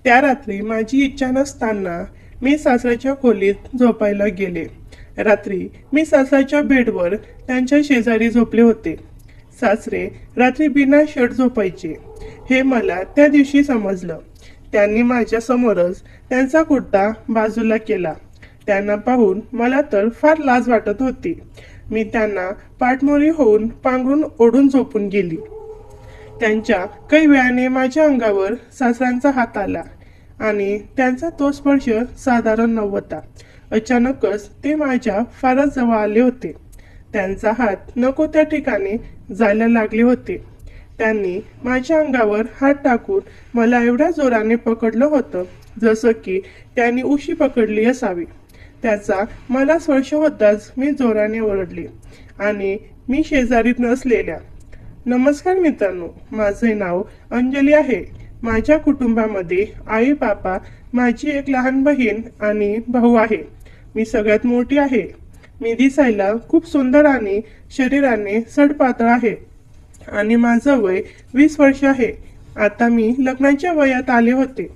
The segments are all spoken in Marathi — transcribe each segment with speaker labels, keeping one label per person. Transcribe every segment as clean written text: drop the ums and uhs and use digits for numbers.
Speaker 1: त्या रात्री माझी इच्छा नसताना मी सासऱ्याच्या खोलीत झोपायला गेले. रात्री मी सासऱ्याच्या बेडवर त्यांच्या शेजारी झोपले होते. सासरे रात्री बिना शर्ट झोपायचे हे मला त्या दिवशी समजलं. त्यांनी माझ्या समोरच त्यांचा कुर्ता बाजूला केला. त्यांना पाहून मला तर फार लाज वाटत होती. मी त्यांना पाठमोरी होऊन पांघरून ओढून झोपून गेली. त्यांच्या काही वेळाने माझ्या अंगावर सासऱ्यांचा हात आला आणि त्यांचा तो स्पर्श साधारण नव्हता. अचानकच ते माझ्या फारच जवळ आले होते. त्यांचा हात नको त्या ठिकाणी जायला लागले होते. त्यांनी माझ्या अंगावर हात टाकून मला एवढ्या जोराने पकडलं होतं जसं की त्यांनी उशी पकडली असावी. त्याचा मला स्पर्श होताच मी जोराने ओरडले आणि मी शेजारीत नसलेल्या नमस्कार मित्रांनो, माझे नाव अंजली आहे. माझ्या कुटुंबामध्ये आई बाबा, माझी एक लहान बहीण आणि भाऊ आहे. मी सगळ्यात मोठी आहे. मी दिसायला खूप सुंदर आणि शरीराने सडपातळ आहे आणि माझं वय 20 वर्ष आहे. आता मी लग्नाच्या वयात आले होते.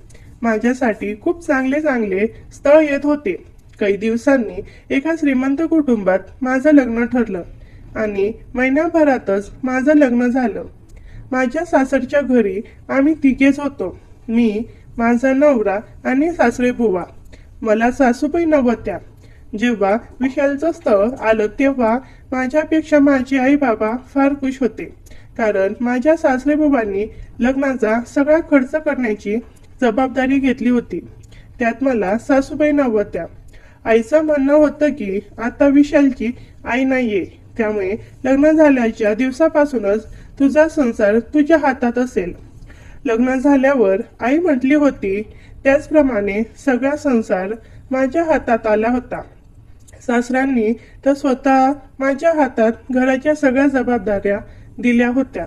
Speaker 1: माझ्यासाठी खूप चांगले चांगले स्थळ येत होते. काही दिवसांनी एका श्रीमंत कुटुंबात माझं लग्न ठरलं आणि महिन्याभरातच माझं लग्न झालं. माझ्या सासरच्या घरी आम्ही तिघेच होतो. मी, माझा नवरा आणि सासरे बुवा. मला सासूबाई नव्हत्या. जेव्हा विशालचं स्थळ आलं तेव्हा माझ्यापेक्षा माझे आई बाबा फार खुश होते, कारण माझ्या सासरे बुवांनी लग्नाचा सगळा खर्च करण्याची जबाबदारी घेतली होती. त्यात मला सासूबाई नव्हत्या. आईचं म्हणणं होतं की आता विशालची आई नाहीये, त्यामुळे लग्न झाल्याच्या दिवसापासूनच तुझा संसार तुझ्या हातात असेल. लग्न झाल्यावर आई म्हटली होती त्याचप्रमाणे सगळा संसार माझ्या हातात आला होता. सासऱ्यांनी तर स्वतः माझ्या हातात घराच्या सगळ्या जबाबदाऱ्या दिल्या होत्या.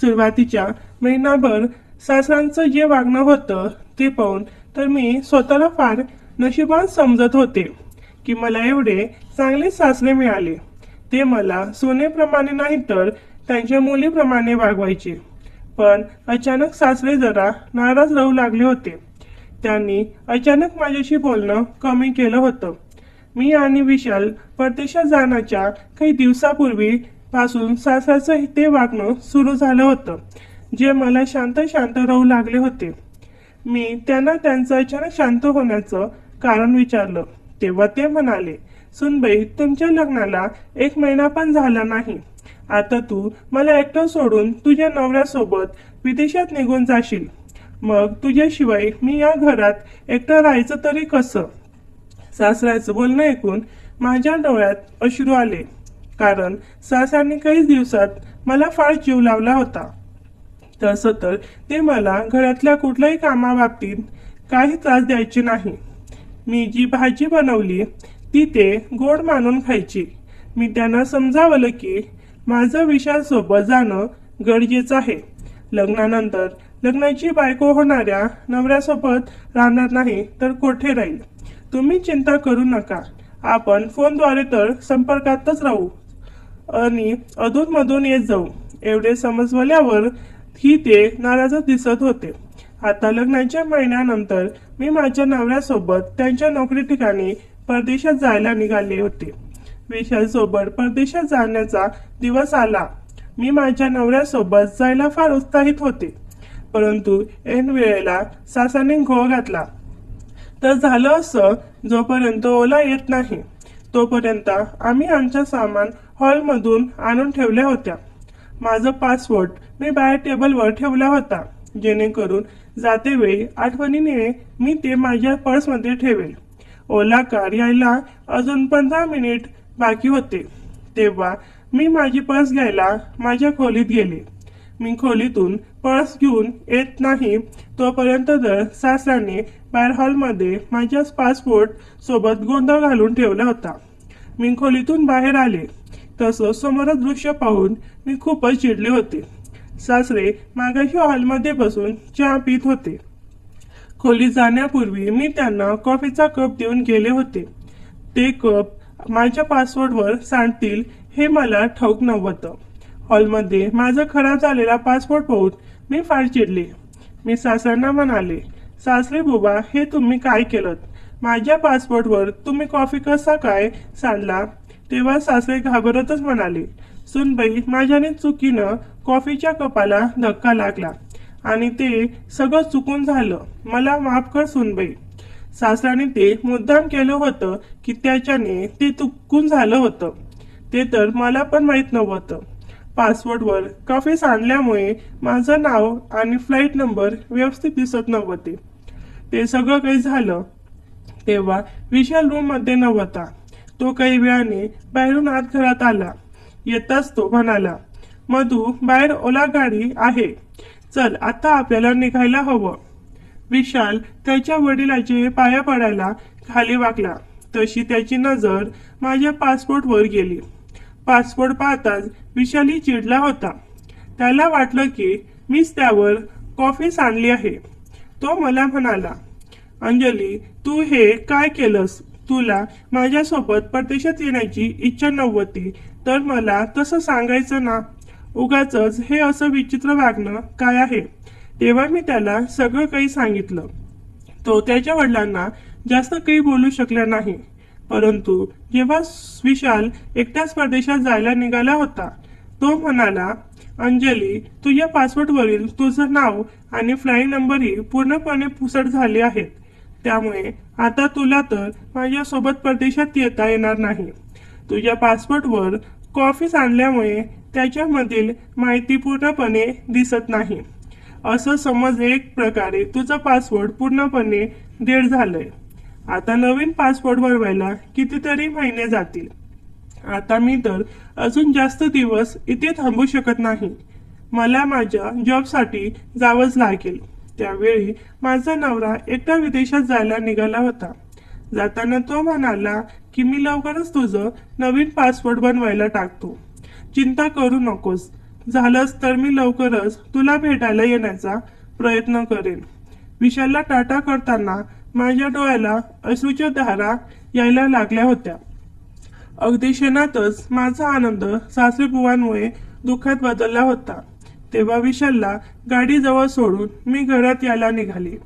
Speaker 1: सुरुवातीच्या महिनाभर सासऱ्यांचं जे वागणं होतं ते पाहून तर मी स्वतःला फार नशिबान समजत होते की मला एवढे चांगले सासरे मिळाले. ते मला सोनेप्रमाणे नाही तर त्यांच्या मुलीप्रमाणे वागवायचे. पण अचानक सासरे जरा नाराज राहू लागले होते. त्यांनी अचानक माझ्याशी बोलणं कमी केलं होतं. मी आणि विशाल परदेशात जाण्याच्या काही दिवसापूर्वी पासून सासऱ्याचं ते वागणं सुरू झालं होतं, जे मला शांत शांत राहू लागले होते. मी त्यांना त्यांचं अचानक शांत होण्याचं कारण विचारलं तेव्हा ते म्हणाले, सुनबाई, तुमच्या लग्नाला 1 महिना पण झाला नाही. आता तू मला एकटं सोडून तुझ्या नवऱ्यासोबत विदेशात निघून जाशील. मग तुझ्याशिवाय मी या घरात एकटं राहायचं तरी कसं? सासऱ्याचं बोलणं ऐकून माझ्या डोळ्यात अश्रू आले, कारण सासऱ्यांनी काही दिवसात मला फार जीव लावला होता. तसं तर ते मला घरातल्या कुठल्याही कामाबाबतीत काही त्रास द्यायचे नाही. मी जी भाजी बनवली ती ते गोड मानून खायची. मी त्यांना समजावलं की माझं विशालसोबत जाणं गरजेचं आहे. लग्नानंतर लग्नाची बायको होणाऱ्या नवऱ्यासोबत राहणार नाही तर कुठे राहील? तुम्ही चिंता करू नका. आपण फोनद्वारे तर संपर्कातच राहू आणि अधूनमधून येत जाऊ. एवढे समजवल्यावर ही ते नाराजच दिसत होते. आता लग्नाच्या महिन्यानंतर मी माझ्या नवऱ्यासोबत त्यांच्या नोकरी ठिकाणी परदेशात जायला निघाले होते. विशाल सोबत परदेशात जाण्याचा दिवस आला. मी माझ्या नवऱ्यासोबत जायला फार उत्साहित होते, परंतु ऐन वेळेला सासाने घोळ घातला. तर झालं असं, जोपर्यंत ओला येत नाही तोपर्यंत आम्ही आमचं सामान हॉलमधून आणून ठेवल्या होत्या. माझं पासपोर्ट मी बाहेर टेबलवर ठेवला होता, जेणेकरून जातेवेळी आठवणीने मी ते माझ्या पर्समध्ये ठेवेल. ओला कार यायला अजून 15 मिनिट बाकी होते तेव्हा मी माझी पर्स घ्यायला माझ्या खोलीत गेले. मी खोलीतून पर्स घेऊन येत नाही तोपर्यंत तर सासऱ्याने बाहेर हॉलमध्ये माझ्या पासपोर्ट सोबत गोंधळ घालून ठेवला होता. मी खोलीतून बाहेर आले तसं समोरच दृश्य पाहून मी खूपच चिडले होते. सासरे मागाशी हॉलमध्ये बसून चहा पित होते. खोलीत जाण्यापूर्वी मी त्यांना कॉफीचा कप देऊन गेले होते. ते कप माझ्या पासपोर्टवर सांडतील हे मला ठाऊक नव्हतं. हॉलमध्ये माझा खराब झालेला पासपोर्ट पाहून मी फार चिडले. मी सासऱ्यांना म्हणाले, सासरे बुवा, हे तुम्ही काय केलं? माझ्या पासपोर्टवर तुम्ही कॉफी कसा काय सांडला? तेव्हा सासरे घाबरतच म्हणाले, सुनबाई, माझ्याने चुकीनं कॉफीच्या कपाला धक्का लागला आणि ते सगळं चुकून झालं. मला माफ कर सुनबाई. सासऱ्याने ते मुद्दाम केलं होतं की त्याच्याने ते चुकून झालं होतं. ते तर मला पण माहीत नव्हतं. पासपोर्टवर कॉफी सांडल्यामुळे माझं नाव आणि फ्लाईट नंबर व्यवस्थित दिसत नव्हते. ते सगळं काही झालं तेव्हा विशाल रूम मध्ये नव्हता. तो काही वेळाने बाहेरून आत घरात आला. येताच तो म्हणाला, मधू, बाहेर ओला गाडी आहे, चल आता आपल्याला निघायला हवं. विशाल त्याच्या वडिलाचे पाया पडायला खाली वाकला तशी त्याची नजर माझ्या पासपोर्टवर गेली. पासपोर्ट पाहताच विशाली चिडला होता. त्याला वाटलं की मीच त्यावर कॉफी सांडली आहे. तो मला म्हणाला, अंजली, तू हे काय केलंस? तुला माझ्यासोबत परदेशात येण्याची इच्छा नव्हती तर मला तसं सांगायचं ना. उगाचच हे असं विचित्र वागणं काय आहे? तेव्हा मी त्याला सगळं काही सांगितलं. तो त्याच्या वडिलांना जास्त काही बोलू शकला नाही. परंतु जेव्हा विशाल एकटाच परदेशात जायला निघाला होता, तो म्हणाला, अंजली, तुझ्या पासपोर्टवरील तुझं नाव आणि फ्लाईट नंबरही पूर्णपणे पुसट झाले आहेत. त्यामुळे आता तुला तर माझ्यासोबत परदेशात येता येणार नाही. तुझ्या पासपोर्टवर कॉफी सांडल्यामुळे त्याच्यामधील माहिती पूर्णपणे दिसत नाही. असं समज, एक प्रकारे तुझा पासपोर्ट पूर्णपणे डेड झालंय. आता नवीन पासपोर्ट बनवायला कितीतरी महिने जातील. आता मी तर अजून जास्त दिवस इथे थांबू शकत नाही. मला माझ्या जॉबसाठी जावंच लागेल. त्यावेळी माझा नवरा एकटा विदेशात जायला निघाला होता. जाताना तो म्हणाला की मी लवकरच तुझं नवीन पासपोर्ट बनवायला टाकतो. चिंता करू नकोस. झालंच तर मी लवकरच तुला भेटायला येण्याचा प्रयत्न करेन. विशालला टाटा करताना माझ्या डोळ्याला अश्रूच्या धारा यायला लागल्या होत्या. अगदी क्षणातच माझा आनंद सासरेबुवांमुळे दुःखात बदलला होता. तेव्हा विशालला गाडीजवळ सोडून मी घरात यायला निघाले.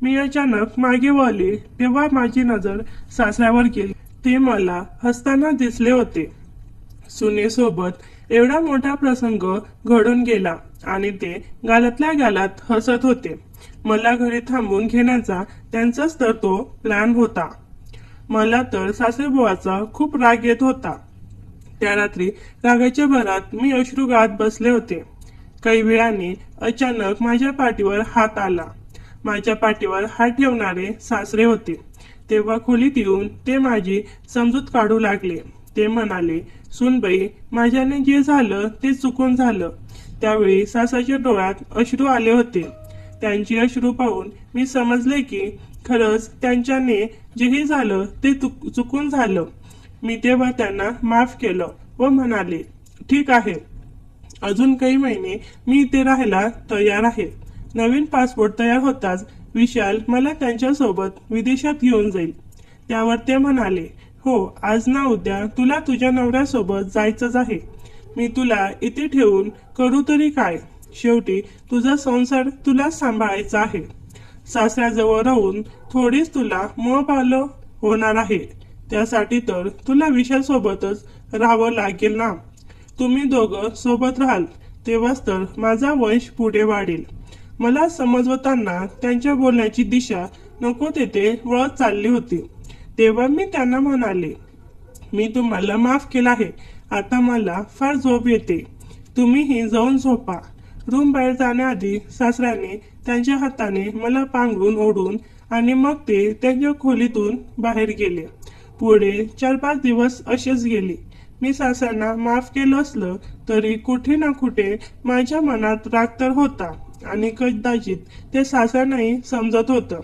Speaker 1: मी अचानक मागे वळले तेव्हा माझी नजर सासऱ्यावर गेली. ते मला हसताना दिसले होते. सुनेसोबत एवढा मोठा प्रसंग घडून गेला आणि ते गालातल्या गालात हसत होते. मला घरी थांबून घेण्याचा त्यांचाच तर तो प्लॅन होता. मला तर सासरेबुवाचा खूप राग येत होता. त्या रात्री रागाच्या भरात मी अश्रू गात बसले होते. काही वेळाने अचानक माझ्या पाठीवर हात आला. माझ्या पाठीवर हात ठेवणारे सासरे होते. तेव्हा खोलीत येऊन ते माझी समजूत काढू लागले. ते म्हणाले, सुनबाई, माझ्याने जे झालं ते चुकून झालं. त्यावेळी सासाच्या डोळ्यात अश्रू आले होते. त्यांची अश्रू पाहून मी समजले की खरंच त्यांच्याने जेही झालं ते चुकून झालं. मी तेव्हा त्यांना माफ केलं व म्हणाले, ठीक आहे, अजून काही महिने मी इथे राहायला तयार आहे. नवीन पासपोर्ट तयार होताच विशाल मला त्यांच्यासोबत विदेशात घेऊन जाईल. त्यावर ते म्हणाले, हो, आज ना उद्या तुला तुझ्या नवऱ्यासोबत जायचंच आहे. मी तुला इथे ठेवून करू तरी काय? शेवटी तुझा संसार तुलाच सांभाळायचा आहे. सासऱ्याजवळ राहून थोडीच तुला मोह पालं होणार आहे. त्यासाठी तर तुला विशाल सोबतच राहावं लागेल ना. तुम्ही दोघं सोबत राहाल तेव्हाच तर माझा वंश पुढे वाढेल. मला समजवताना त्यांच्या बोलण्याची दिशा नको तेथे वळत चालली होती. तेव्हा मी त्यांना म्हणाले, मी तुम्हाला माफ केलं आहे. आता मला फार झोप येते. तुम्हीही जाऊन झोपा. रूम बाहेर जाण्याआधी सासऱ्याने त्यांच्या हाताने मला पांघरून ओढून आणि मग ते त्यांच्या खोलीतून बाहेर गेले. पुढे 4-5 दिवस असेच गेले. मी सासऱ्यांना माफ केलं असलं तरी कुठे ना कुठे माझ्या मनात राग तर होता आणि कदाचित ते सासऱ्यांनाही समजत होतं.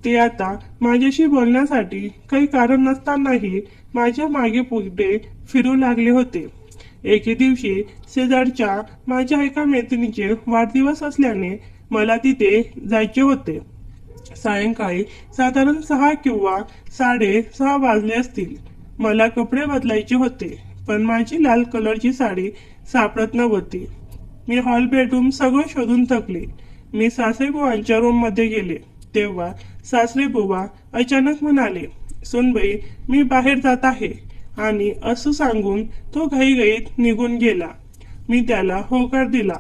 Speaker 1: ते आता माझ्याशी बोलण्यासाठी काही कारण नसतानाही माझ्या मागे पुढे फिरू लागले होते. एके दिवशी शेजारच्या माझ्या एका मैत्रिणीचे वाढदिवस असल्याने मला तिथे जायचे होते. सायंकाळी साधारण 6 किंवा 6:30 वाजले असतील. मला कपडे बदलायचे होते पण माझी लाल कलरची साडी सापडत नव्हती. मी हॉल बेडरूम सगळं शोधून थकले. मी सासरेबुवांच्या रूममध्ये गेले. तेव्हा सासरे बुवा अचानक म्हणाले, सुनबाई, मी बाहेर जात आहे. आणि असं सांगून तो घाईघाईत निघून गेला. मी त्याला होकार दिला.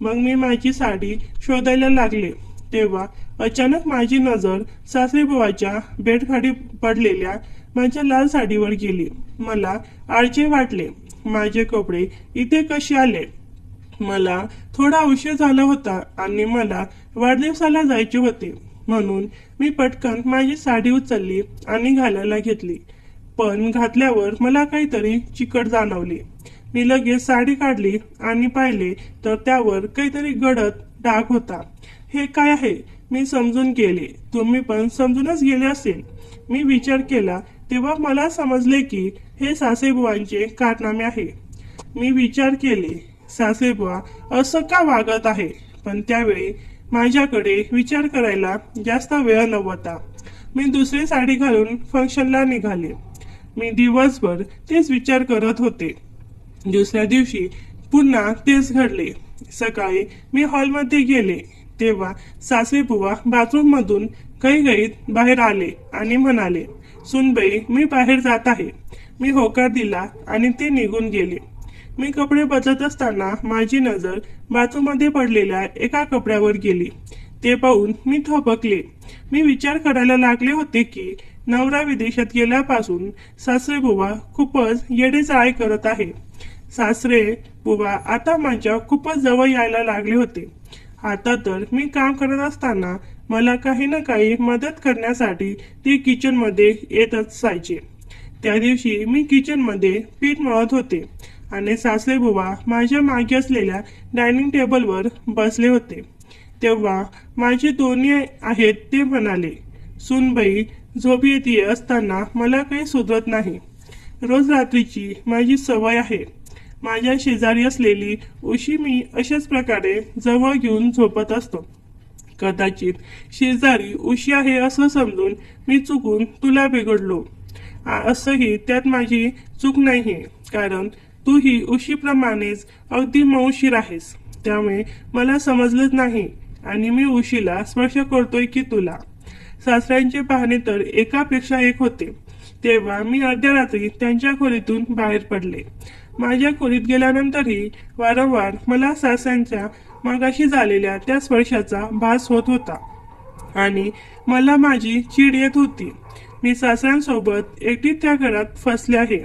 Speaker 1: मग मी माझी साडी शोधायला लागले. तेव्हा अचानक माझी नजर सासरेबुवाच्या बेडखाली पडलेल्या माझ्या लाल साडीवर गेली. मला आळचे वाटले. माझे कपडे इथे कसे आले? मला थोडा उशीर झाला होता आणि मला वाढदिवसाला जायचे होते. म्हणून मी पटकन माझी साडी उचलली आणि घालायला घेतली. पण घातल्यावर मला काहीतरी चिकट जाणवली. मी लगेच साडी काढली आणि पाहिले तर त्यावर काहीतरी गडद डाग होता. हे काय आहे? मी समजून गेले. तुम्ही पण समजूनच गेले असेल. मी विचार केला तेव्हा मला समजले की हे सासरेबुवांचे कारनामे आहे. मी विचार केले, सासरेबुवा असं का वागत आहे? पण त्यावेळी माझ्याकडे विचार करायला जास्त वेळ नव्हता. मी दुसरी साडी घालून फंक्शनला निघाले. मी दिवसभर तेच विचार करत होते. दुसऱ्या दिवशी पुन्हा तेच घडले. सकाळी मी हॉलमध्ये गेले तेव्हा सासरेबुवा बाथरूममधून घाईघाईत बाहेर आले आणि म्हणाले, सुनबाई, मी बाहेर जात आहे. मी होकार दिला आणि ते निघून गेले. मी कपडे बदलत असताना माझी नजर बाथरूममध्ये पडलेल्या एका कपड्यावर गेली. ते पाहून मी थबकले. मी विचार करायला लागले होते की नवरा विदेशात गेल्यापासून सासरेबुवा खूपच येडेचाळे करत आहे. सासरेबुवा आता माझ्या खूपच जवळ यायला लागले होते. आता तर मी काम करत असताना मला काही ना काही मदत करण्यासाठी ते किचनमध्ये येत असायचे. त्या दिवशी मी किचनमध्ये पीठ मळत होते आणि सासरेबुवा माझ्या मागे असलेल्या डायनिंग टेबलवर बसले होते. तेव्हा माझे दोन्ही आहेत ते म्हणाले, सुनबाई, झोप येते असताना मला काही सुधरत नाही. रोज रात्रीची माझी सवय आहे. माझ्या शेजारी असलेली उशी मी अशाच प्रकारे जवळ घेऊन झोपत असतो. कदाचित शेजारी उशी आहे असं समजून मी चुकून तुला बिघडलो. असंही त्यात माझी चूक नाही, कारण तू ही उशीप्रमाणेच अगदी मौशीर आहेस. त्यामुळे मला समजलंच नाही आणि मी उशीला स्पर्श करतोय की तुला. सासऱ्यांचे पाहणे तर एकापेक्षा एक होते. तेव्हा मी अर्ध्या रात्री त्यांच्या खोलीतून बाहेर पडले. माझ्या खोलीत गेल्यानंतरही वारंवार मला सासऱ्यांच्या मगाशी झालेल्या त्या स्पर्शाचा भास होत होता आणि मला माझी चीड येत होती. मी सासऱ्यांसोबत एकटी त्या घरात फसले आहे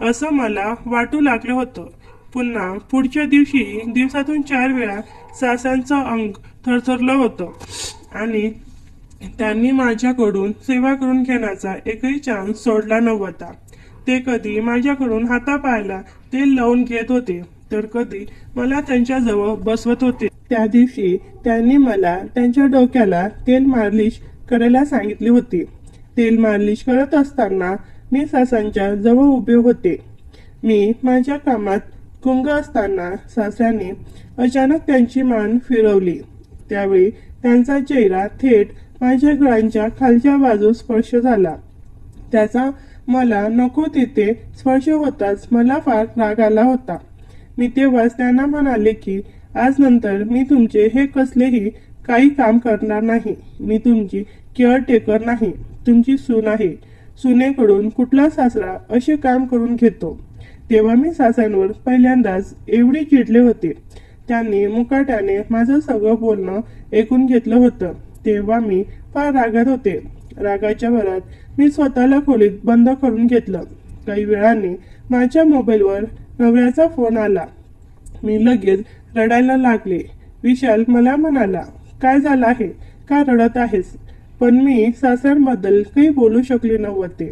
Speaker 1: असं मला वाटू लागलं होतं. पुन्हा पुढच्या दिवशी दिवसातून 4 वेळा सासऱ्यांचं अंग थरथरलं होतं आणि त्यांनी माझ्याकडून सेवा करून घेण्याचा एकही चान्स सोडला नव्हता. ते कधी माझ्याकडून हातापायाला तेल लावून घेत होते तर कधी मला त्यांच्याजवळ बसवत होते. त्या दिवशी त्यांनी मला त्यांच्या डोक्याला तेल मालिश करायला सांगितले होते. तेल मालिश करत असताना मी सासऱ्यांच्या जवळ उभे होते. मी माझ्या कामात गुंग असताना सासऱ्यांनी अचानक त्यांची मान फिरवली. त्यावेळी त्यांचा चेहरा थेट माझ्या गळ्यांच्या खालच्या बाजूस स्पर्श झाला. त्याचा मला नको तिथे स्पर्श होताच मला फार राग आला होता. मी तेव्हाच त्यांना म्हणाले की आज नंतर मी तुमचे हे कसलेही काही काम करणार नाही. मी तुमची केअरटेकर नाही, तुमची सून आहे. सुनेकडून कुठला सासरा असे काम करून घेतो? तेव्हा मी सासऱ्यांवर पहिल्यांदाच एवढे चिडले होते. त्यांनी मुकाट्याने माझं सगळं बोलणं ऐकून घेतलं होतं. तेव्हा मी फार रागात होते. रागाच्या भरात मी स्वतःला खोलीत बंद करून घेतलं. काही वेळाने माझ्या मोबाईलवर नवऱ्याचा फोन आला. मी लगेच रडायला लागले. विशाल मला म्हणाला, काय झालं आहे? का रडत आहेस? पण मी सासऱ्यांबद्दल काही बोलू शकले नव्हते,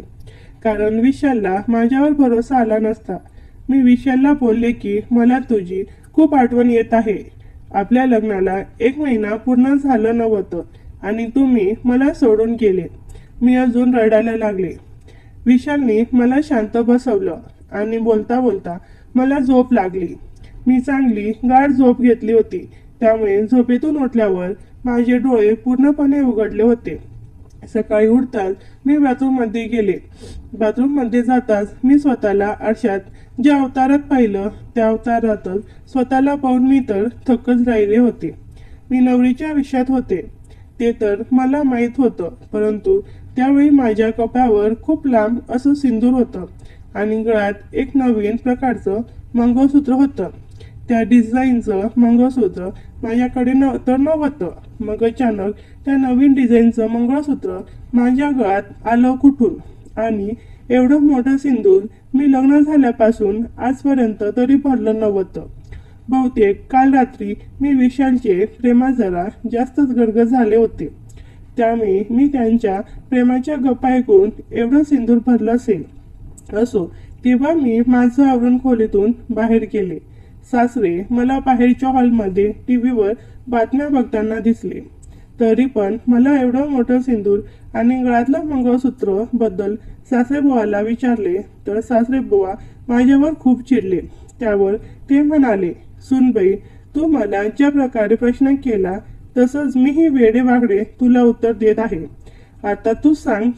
Speaker 1: कारण विशालला माझ्यावर भरोसा आला नसता. मी विशालला बोलले की मला तुझी खूप आठवण येत आहे. आपल्या लग्नाला 1 महिना पूर्ण झालं नव्हतं आणि तुम्ही मला सोडून गेले. मी अजून रडायला लागले. विशालने मला शांत बसवलं आणि बोलता बोलता मला झोप लागली. मी चांगली गाढ झोप घेतली होती, त्यामुळे झोपेतून उठल्यावर माझे डोळे पूर्णपणे उघडले होते. सकाळी उठताच मी बाथरूममध्ये गेले. बाथरूममध्ये जाताच मी स्वतःला आरशात ज्या अवतारात पाहिलं त्या अवतारातच स्वतःला पाहून मी तर थक्कच राहिले होते. मी नवरीच्या विषयात होते. ते तर मला माहीत होतं, परंतु त्यावेळी माझ्या कपाळावर खूप लांब असं सिंदूर होतं आणि गळ्यात एक नवीन प्रकारचं मंगळसूत्र होतं. त्या डिझाईनचं मंगळसूत्र माझ्याकडे तर नव्हतं. मग अचानक त्या नवीन डिझाईनचं मंगळसूत्र माझ्या गळ्यात आलं कुठून? आणि एवढं मोठं सिंदूर मी लग्न झाल्यापासून आजपर्यंत तरी भरलं नव्हतं. बहुतेक काल रात्री मी विशालचे प्रेमात जरा जास्तच गडगड झाले होते, त्यामुळे मी त्यांच्या प्रेमाच्या गप्पा ऐकून एवढं सिंदूर भरलं असेल. असो, तेव्हा मी माझं आवरून खोलीतून बाहेर गेले. सासरे मला बाहेरच्या हॉलमध्ये टीव्हीवर बातम्या बघताना दिसले. तरी पण मला एवढं मोठं सिंदूर आणि गळ्यातलं मंगळसूत्र बद्दल सासरेबुवाला विचारले तर सासरेबुवा माझ्यावर खूप चिडले. त्यावर ते म्हणाले, सुनबाई, तू मला ज्या प्रकारे प्रश्न केला तसंच मीही वेडेवाकडे तुला उत्तर देत आहे. आता तू सांग,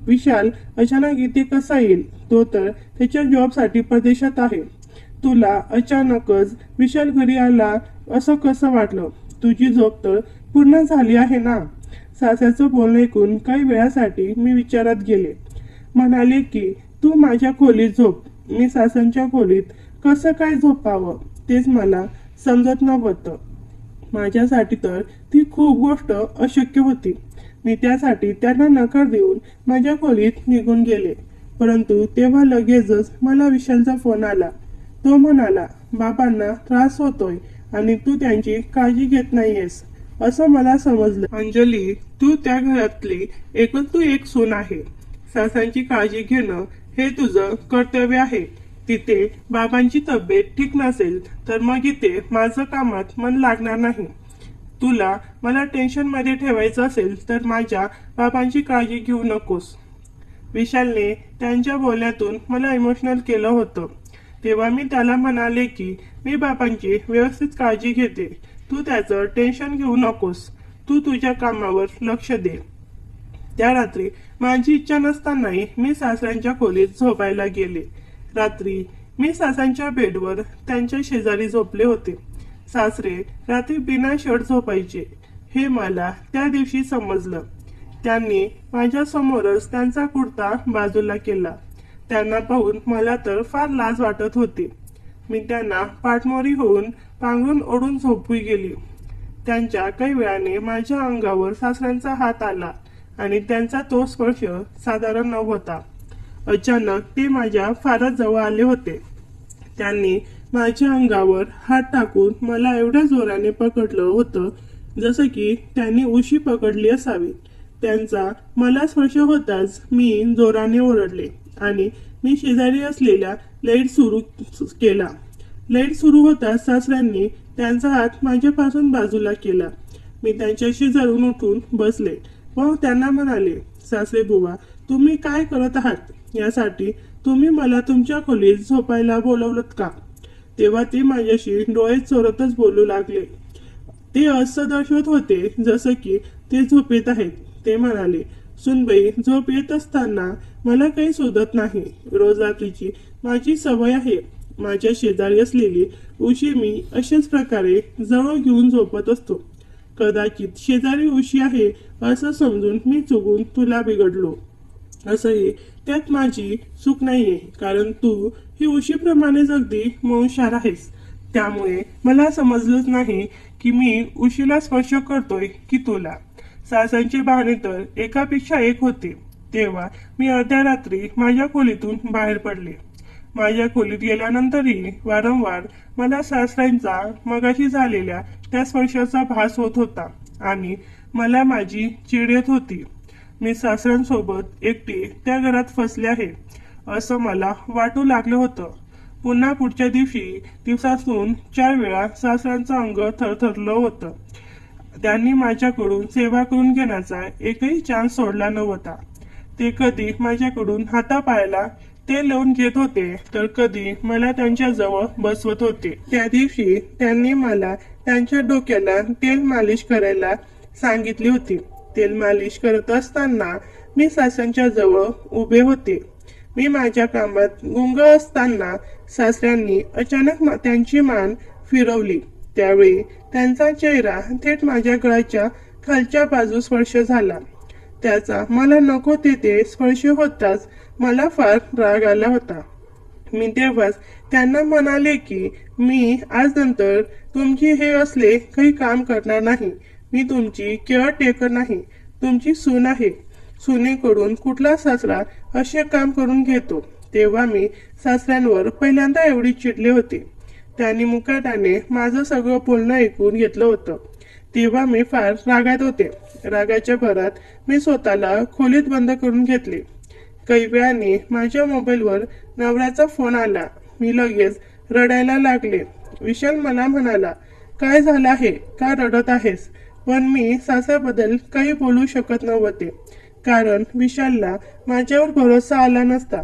Speaker 1: विशाल अचानक इथे कसा येईल? तो तर त्याच्या जॉबसाठी परदेशात आहे. तुला अचानकच विशाल घरी आला असं कसं वाटलं? तुझी झोप तर पूर्ण झाली आहे ना? सासऱ्याचं बोलणं ऐकून काही वेळासाठी मी विचारात गेले. म्हणाले की तू माझ्या खोलीत झोप. मी सासऱ्यांच्या खोलीत कसं काय झोपावं तेच मला समजत नव्हतं. माझ्यासाठी तर ती खूप गोष्ट अशक्य होती. मी त्यासाठी त्यांना नकार देऊन माझ्या खोलीत निघून गेले. परंतु तेव्हा लगेचच मला विशालचा फोन आला. तो म्हणाला, बाबांना त्रास होतोय आणि तू त्यांची काळजी घेत नाहीयेस असं मला समजलं. अंजली, तू त्या घरातली एक सून आहे. सासऱ्यांची काळजी घेणं हे तुझं कर्तव्य आहे. तिथे बाबांची तब्येत ठीक नसेल तर मग इथे माझं कामात मन लागणार नाही. तुला मला टेन्शनमध्ये ठेवायचं असेल तर माझ्या बाबांची काळजी घेऊ नकोस. विशालने त्यांच्या बोलण्यातून मला इमोशनल केलं होतं. तेव्हा मी त्याला म्हणाले की मी बाबांची व्यवस्थित काळजी घेते. तू त्याचं टेन्शन घेऊ नकोस. तू तुझ्या कामावर लक्ष दे. त्या रात्री माझी इच्छा नसतानाही मी सासऱ्यांच्या खोलीत झोपायला गेले. रात्री मी सासऱ्यांच्या बेडवर त्यांच्या शेजारी झोपले होते. सासरे रात्री बिना शर्ट झोपायचे हे मला त्या दिवशी समजलं. त्यांनी माझ्या समोरच त्यांचा कुर्ता बाजूला केला. त्यांना पाहून मला तर फार लाज वाटत होती. मी त्यांना पाठमोरी होऊन पांघरून ओढून झोपी गेली. त्यांच्या काही वेळाने माझ्या अंगावर सासऱ्यांचा हात आला आणि त्यांचा तो स्पर्श साधारण नव्हता. अचानक ते माझ्या फारच जवळ आले होते. त्यांनी माझ्या अंगावर हात टाकून मला एवढ्या जोराने पकडलं होतं जसं की त्यांनी उशी पकडली असावी. त्यांचा मला स्पर्श होताच मी जोराने ओरडले आणि मी शेजारी असलेला लाईट सुरू केला. लाईट सुरू होताच सासऱ्यांनी त्यांचा हात माझ्यापासून बाजूला केला. मी त्यांच्या शेजारून उठून बसले व त्यांना म्हणाले, सासरे बुवा, तुम्ही काय करत आहात? यासाठी तुम्ही मला तुमच्या खोलीत झोपायला बोलवलत का? तेव्हा ते माझ्याशी डोळे चोरतच बोलू लागले. ते असं दर्शवत होते जसं की ते झोपेत आहेत. ते म्हणाले, सुनबाई, झोप येत असताना मला काही शोधत नाही. रोज रात्रीची माझी सवय आहे. माझ्या शेजारी असलेली उशी मी अशाच प्रकारे जवळ घेऊन झोपत असतो. कदाचित शेजारी उशी आहे असं समजून मी चुकून तुला बिघडलो. असंही त्यात माझी चूक नाहीये, कारण तू ही उशीप्रमाणेच अगदी मौशार आहेस. त्यामुळे मला समजलंच नाही की मी उशीला स्पर्श करतोय की तुला. सासांचे बहाणे तर एकापेक्षा एक होते. तेव्हा मी अर्ध्या रात्री माझ्या खोलीतून बाहेर पडले. माझ्या खोलीत गेल्यानंतरही वारंवार मला सासऱ्यांचा मगाशी झालेल्या त्या स्पर्शाचा भास होत होता आणि मला माझी चिड येत होती. मी सासऱ्यांसोबत एकटी त्या घरात फसले आहे असं मला वाटू लागलं होतं. पुन्हा पुढच्या दिवसातून 4 वेळा सासऱ्यांचं अंग थरथरलं होतं. त्यांनी माझ्याकडून सेवा करून घेण्याचा एकही चान्स सोडला नव्हता. ते कधी माझ्याकडून हातापायाला तेल लावून घेत होते तर कधी मला त्यांच्या जवळ बसवत होते. त्या दिवशी त्यांनी मला त्यांच्या डोक्याला तेल मालिश करायला सांगितली होती. तेल मालिश करत असताना मी सासऱ्यांच्या जवळ उभे होते. मी माझ्या कामात गुंग असताना सासऱ्यांनी अचानक त्यांची मान फिरवली. त्यावेळी त्यांचा चेहरा थेट माझ्या गळ्याच्या खालच्या बाजूस स्पर्श झाला. त्याचा मला नको तेथे स्पर्श होताच मला फार राग आला होता. मी तेव्हाच त्यांना म्हणाले की मी आज नंतर तुमची हे असले काही काम करणार नाही. मी तुमची केअर टेकर नाही, तुमची सून आहे. सुनेकडून कुठला सासरा असे काम करून घेतो? तेव्हा मी सासऱ्यांवर पहिल्यांदा एवढी चिडले होते. त्यांनी मुकाट्याने माझं सगळं बोलणं ऐकून घेतलं होतं. तेव्हा मी फार रागात होते. रागाच्या भरात मी स्वतःला खोलीत बंद करून घेतले. काही वेळाने माझ्या मोबाईलवर नवऱ्याचा फोन आला. मी लगेच रडायला लागले. विशाल मला म्हणाला, काय झालं आहे, का रडत आहेस? पण मी सासऱ्याबद्दल काही बोलू शकत नव्हते, कारण विशालला माझ्यावर भरोसा आला नसता.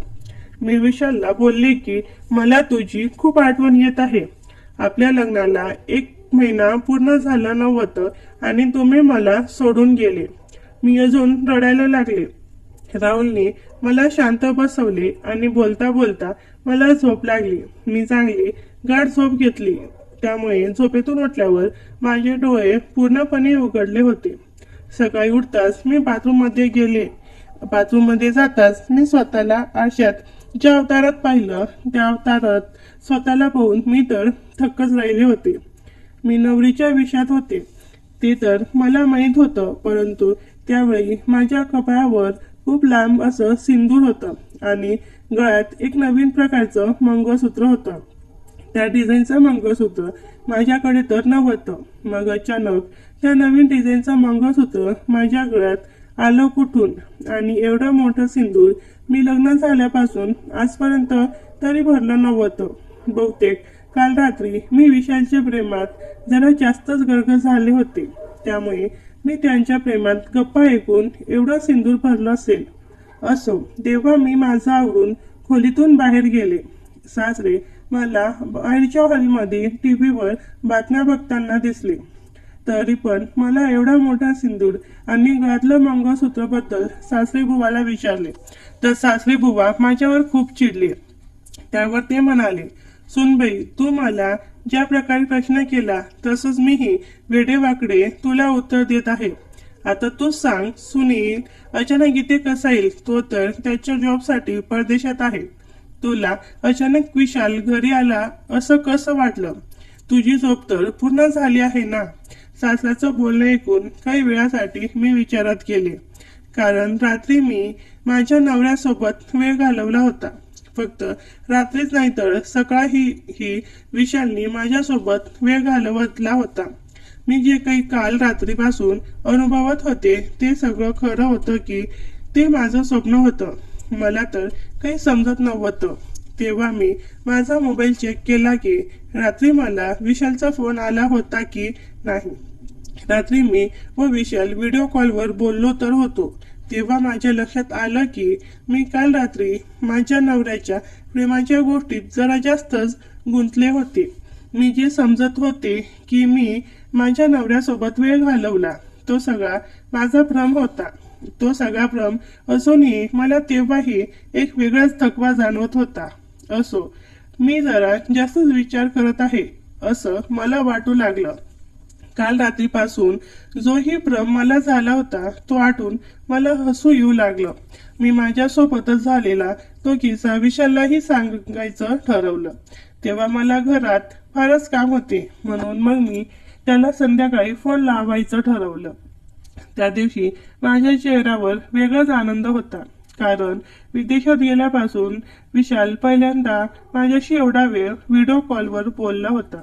Speaker 1: मी विशालला बोलले की मला तुझी खूप आठवण येत आहे. आपल्या लग्नाला 1 महिना पूर्ण झाला नव्हतं आणि तुम्ही मला सोडून गेले. मी अजून रडायला लागले. राहुलने मला शांत बसवले आणि बोलता बोलता मला झोप लागली. मी चांगली गाढ झोप घेतली. त्यामुळे झोपेतून उठल्यावर माझे डोळे पूर्णपणे उघडले होते. सकाळी उठताच मी बाथरूममध्ये गेले. बाथरूममध्ये जाताच मी स्वतःला आरशात ज्या अवतारात पाहिलं त्या अवतारात स्वतःला पाहून मी तर थक्कच राहिले होते. मी नवरीच्या विषयात होते ते तर मला माहीत होतं, परंतु त्यावेळी माझ्या कपाळावर खूप लांब असं सिंदूर होतं आणि गळ्यात एक नवीन प्रकारचं मंगळसूत्र होतं. त्या डिझाईनचं मंगळसूत्र माझ्याकडे तर नव्हतं. मग अचानक त्या नवीन डिझाईनचं मंगळसूत्र माझ्या गळ्यात आलं कुठून? आणि एवढं मोठं सिंदूर मी लग्न झाल्यापासून आजपर्यंत तरी भरलं नव्हतं. बहुतेक काल रात्री मी विशालच्या प्रेमात जरा जास्तच गर्ग झाले होते, त्यामुळे मी त्यांच्या प्रेमात गप्पा ऐकून एवढं सिंदूर भरलं असेल. असो, तेव्हा मी माझं आवरून खोलीतून बाहेर गेले. सासरे मला बाहेरच्या हॉलमध्ये टीव्हीवर बातम्या बघताना दिसले. तरी पण मला एवढा मोठा सिंदूर आणि गळ्यातलं मंगळसूत्राबद्दल सासरे बुवाला विचारले तर सासरे बुवा माझ्यावर खूप चिडले. त्यावर ते म्हणाले, सुनबाई, तू मला ज्या प्रकारे प्रश्न केला तसंच मीही वेडेवाकडे तुला उत्तर देत आहे. आता तू सांग, सुनील अचानक इथे कसा येईल? तो तर त्याच्या जॉबसाठी परदेशात आहे. तुला अचानक विशाल घरी आला असं कसं वाटलं? तुझी झोप तर पूर्ण झाली आहे ना? सासऱ्याचं बोलणं ऐकून काही वेळासाठी मी विचारात गेले, कारण रात्री मी माझ्या नवऱ्यासोबत वेळ घालवला होता. फक्त रात्रीच नाही तर सकाळी विशालने माझ्यासोबत वेळ घालवला होता. मी जे काही काल रात्रीपासून अनुभवत होते ते सगळं खरं होतं की ते माझं स्वप्न होतं? मला तर काही समजत नव्हतं. तेव्हा मी माझा मोबाईल चेक केला की रात्री मला विशालचा फोन आला होता की नाही. रात्री मी व विशाल व्हिडिओ कॉलवर बोललो तर होतो. तेव्हा माझ्या लक्षात आलं की मी काल रात्री माझ्या नवऱ्याच्या प्रेमाच्या गोष्टीत जरा जास्तच गुंतले होते. मी जे समजत होते की मी माझ्या नवऱ्यासोबत वेळ घालवला तो सगळा माझा भ्रम होता. तो सगळा भ्रम असूनही मला तेव्हाही एक वेगळाच थकवा जाणवत होता. असो, मी जरा जास्तच विचार करत आहे असं मला वाटू लागलं. काल रात्रीपासून जोही भ्रम मला झाला होता तो आठवून मला हसू येऊ लागलं. मी माझ्यासोबतच झालेला तो किस्सा विशाललाही सांगायचं ठरवलं. तेव्हा मला घरात फारच काम होते, म्हणून मग मी त्याला संध्याकाळी फोन लावायचं ठरवलं. त्या दिवशी माझ्या चेहऱ्यावर वेगळाच आनंद होता, कारण विदेशात गेल्यापासून विशाल पहिल्यांदा माझ्याशी एवढा वेळ व्हिडिओ कॉलवर बोलला होता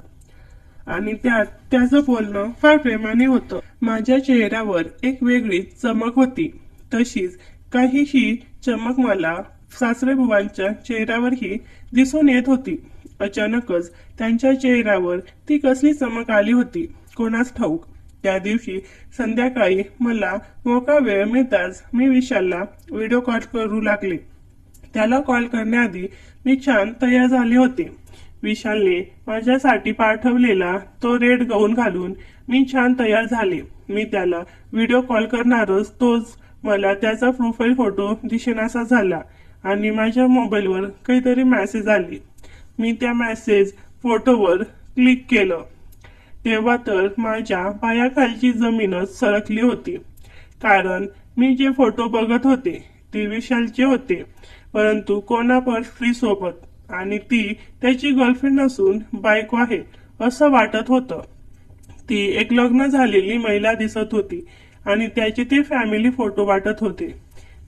Speaker 1: आणि त्याचं बोलणं फार प्रेमाने होतं. माझ्या चेहऱ्यावर एक वेगळीच चमक होती. तशीच काहीशी चमक मला सासरेबुवांच्या चेहऱ्यावरही दिसून येत होती. अचानकच त्यांच्या चेहऱ्यावर ती कसली चमक आली होती कोणास ठाऊक. त्या दिवशी संध्याकाळी मला मोका वेळ मिळताच मी विशालला व्हिडिओ कॉल करू लागले. त्याला कॉल करण्याआधी मी छान तयार झाले होते. विशालने माझ्यासाठी पाठवलेला तो रेड गाऊन घालून मी छान तयार झाले. मी त्याला व्हिडिओ कॉल करणारच तोच मला त्याचा प्रोफाईल फोटो दिसेनासा झाला आणि माझ्या मोबाईलवर काहीतरी मेसेज आली. मी त्या मेसेज फोटोवर क्लिक केलं. तेव्हा तर माझ्या पायाखालची जमीनच सरकली होती. कारण मी जे फोटो बघत होते ते विशालचे होते, परंतु कोणा स्त्री सोबत, आणि ती त्याची गर्लफ्रेंड नसून बायको आहे असं वाटत होतं. ती एक लग्न झालेली महिला दिसत होती आणि त्याचे ते फॅमिली फोटो वाटत होते.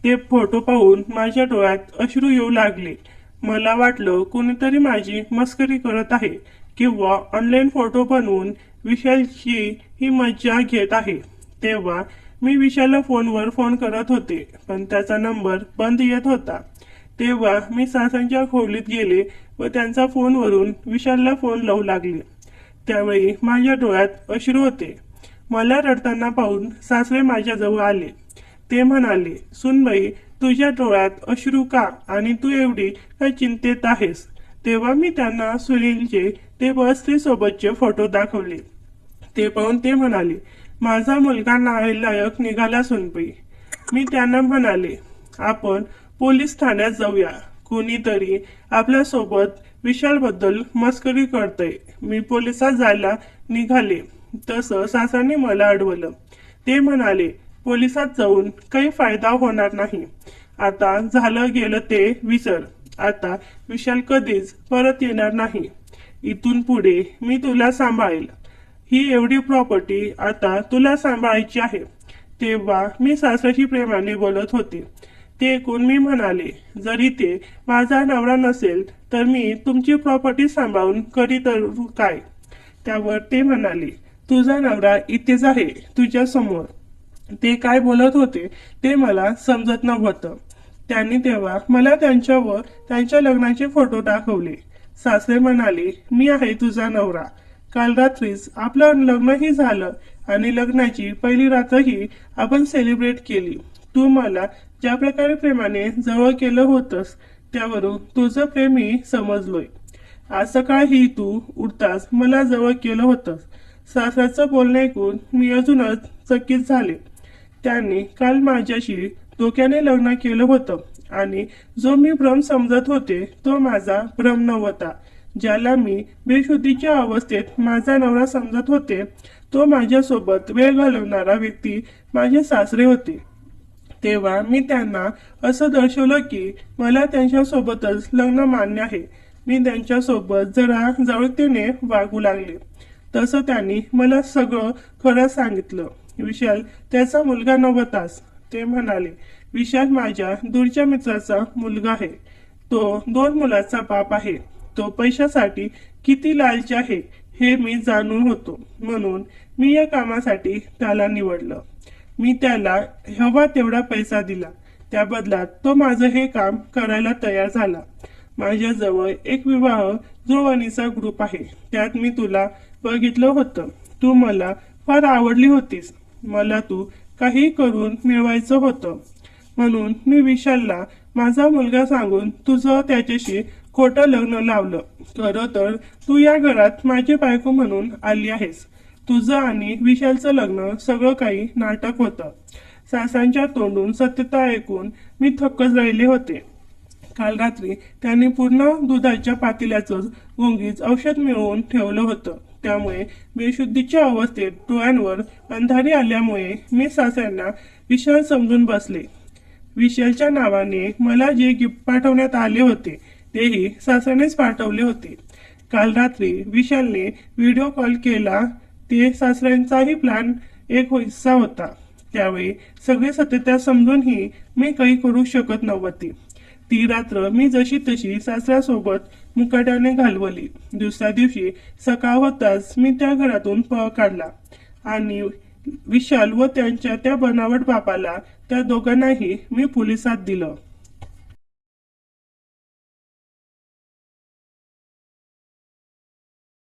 Speaker 1: ते फोटो पाहून माझ्या डोळ्यात अश्रू येऊ लागले. मला वाटलं कोणीतरी माझी मस्करी करत आहे किंवा ऑनलाईन फोटो बनवून विशालची ही मज्जा घेत आहे. तेव्हा मी विशालला फोनवर फोन करत होते, पण त्याचा नंबर बंद येत होता. तेव्हा मी सासांच्या खोलीत गेले व त्यांचा फोनवरून विशालला फोन लावू लागले. त्यावेळी माझ्या डोळ्यात अश्रू होते. मला रडताना पाहून सासरे माझ्याजवळ आले. ते म्हणाले, सुनबाई, तुझ्या डोळ्यात अश्रू का आणि तू एवढी काय चिंतेत आहेस? तेव्हा मी त्यांना सुनीलचे ते बस्त्री सोबतचे फोटो दाखवले. ते पाहून ते म्हणाले, माझा मुलगा नालायक निघाला सुनबाई. मी त्यांना म्हणाले, आपण पोलीस ठाण्यात जाऊया. कोणीतरी आपल्यासोबत विशालबद्दल मस्करी करतय. मी पोलिसात जायला निघाले तसं सासांनी मला अडवलं. ते म्हणाले, पोलिसात जाऊन काही फायदा होणार नाही. आता झालं गेलं ते विसर. आता विशाल कधीच परत येणार नाही. इथून पुढे मी तुला सांभाळेल. ही एवढी प्रॉपर्टी आता तुला सांभाळायची आहे. तेव्हा मी सासाशी प्रेमाने बोलत होते. ते ऐकून मी म्हणाले, जरी ते माझा नवरा नसेल तर मी तुमची प्रॉपर्टी सांभाळून करीत काय? त्यावर ते म्हणाले, तुझा नवरा इथेच आहे, तुझ्या समोर. ते काय बोलत होते ते मला समजत नव्हतं. त्यांनी तेव्हा मला त्यांच्या व त्यांच्या लग्नाचे फोटो दाखवले. सासरे म्हणाले, मी आहे तुझा नवरा. काल रात्रीच आपलं लग्नही झालं आणि लग्नाची पहिली रात्रही आपण सेलिब्रेट केली. तू मला ज्या प्रकारे प्रेमाने जवळ केलं होतंस त्यावरून तुझं प्रेम मी समजलोय. आज सकाळी तू उठताच मला जवळ केलं होतंस. सासऱ्याचं बोलणं ऐकून मी अजूनच चकित झाले. त्यांनी काल माझ्याशी धोक्याने लग्न केलं होतं आणि जो मी भ्रम समजत होते तो माझा भ्रम नव्हता. ज्याला मी बेशुद्धीच्या अवस्थेत माझा नवरा समजत होते तो माझ्यासोबत वेळ घालवणारा व्यक्ती माझे सासरे होते. तेव्हा मी त्यांना असं दर्शवलं की मला त्यांच्यासोबतच लग्न मान्य आहे. मी त्यांच्यासोबत जरा जवळतेने वागू लागले. तसं त्यांनी मला सगळं खरं सांगितलं. विशाल त्याचा मुलगा नव्हताच. ते म्हणाले, विशाल माझ्या दूरच्या मित्राचा मुलगा आहे. तो 2 मुलाचा बाप आहे. तो पैशासाठी किती लालची आहे हे मी जाणून होतो, म्हणून मी या कामासाठी त्याला निवडलं. मी त्याला हवा तेवढा पैसा दिला. त्या बदलात तो माझं हे काम करायला तयार झाला. माझ्याजवळ एक विवाह जुळवणीचा ग्रुप आहे. त्यात मी तुला बघितलं होतं. तू मला फार आवडली होतीस. मला तू काही करून मिळवायचं होतं, म्हणून मी विशालला माझा मुलगा सांगून तुझं त्याच्याशी खोटं लग्न लावलं. खरं तर तू या घरात माझी बायको म्हणून आली आहेस. तुझं आणि विशालचं लग्न सगळं काही नाटक होतं. सासांच्या तोंडून सत्यता ऐकून मी थक्कच राहिले होते. काल रात्री त्यांनी पूर्ण दुधाच्या पातेल्याचं गुंगीच औषध मिळवून ठेवलं होतं. त्यामुळे बेशुद्धीच्या अवस्थेत डोळ्यांवर अंधारी आल्यामुळे मी सासऱ्यांना विशाल समजून बसले. विशालच्या नावाने मला जे गिफ्ट पाठवण्यात आले होते तेही सासऱ्यानेच पाठवले होते. काल रात्री विशालने व्हिडिओ कॉल केला. ते सासऱ्यांचाही प्लॅन एक हिस्सा होता. त्यावेळी सगळी सत्यता समजूनही मी काही करू शकत नव्हती. ती रात्र मी जशी तशी सासऱ्यासोबत मुकाट्याने घालवली. दुसऱ्या दिवशी सकाळ होताच मी त्या घरातून पळ काढला आणि विशाल व त्यांच्या त्या बनावट बापाला त्या दोघांनाही मी पोलिसात दिलं.